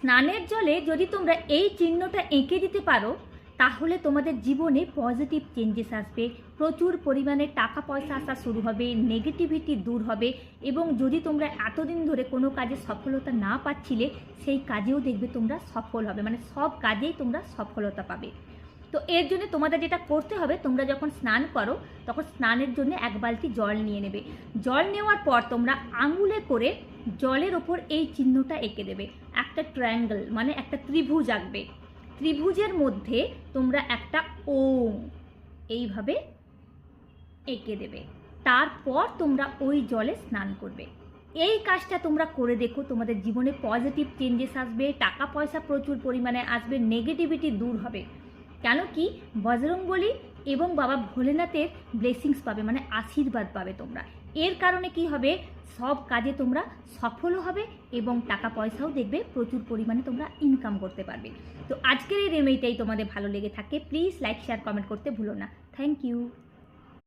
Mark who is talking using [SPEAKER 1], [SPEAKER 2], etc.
[SPEAKER 1] স্নানের জলে যদি তোমরা এই চিহ্নটা এঁকে দিতে পারো তাহলে তোমাদের জীবনে পজিটিভ চেঞ্জেস আসবে, প্রচুর পরিমাণে টাকা পয়সা আসা শুরু হবে, নেগেটিভিটি দূর হবে এবং যদি তোমরা এতদিন ধরে কোনো কাজে সফলতা না পাচ্ছিলে সেই কাজেও দেখবে তোমরা সফল হবে, মানে সব কাজেই তোমরা সফলতা পাবে। তো এর জন্য তোমাদের যেটা করতে হবে, তোমরা যখন স্নান করো তখন স্নানের জন্য 1 বালতি জল নিয়ে নেবে। জল নেওয়ার পর তোমরা আঙুলে করে জলের ওপর এই চিহ্নটা এঁকে দেবে, একটা ট্রায়াঙ্গেল মানে একটা ত্রিভুজ আঁকবে। ত্রিভুজের মধ্যে তোমরা একটা ওম এইভাবে এঁকে দেবে। তারপর তোমরা ওই জলে স্নান করবে। এই কাজটা তোমরা করে দেখো, তোমাদের জীবনে পজিটিভ চেঞ্জেস আসবে, টাকা পয়সা প্রচুর পরিমাণে আসবে, নেগেটিভিটি দূর হবে। কেন কি বজরংবলী এবং বাবা ভোলেনাথের ব্লেসিংস পাবে, মানে আশীর্বাদ পাবে তোমরা। এর কারণে কি হবে, সব কাজে তোমরা সফল হবে এবং টাকা পয়সাও দেখবে প্রচুর পরিমাণে তোমরা ইনকাম করতে পারবে। তো আজকের এই রেমেডিটাই তোমাদের ভালো লেগে থাকে প্লিজ লাইক শেয়ার কমেন্ট করতে ভুলো না। Thank you.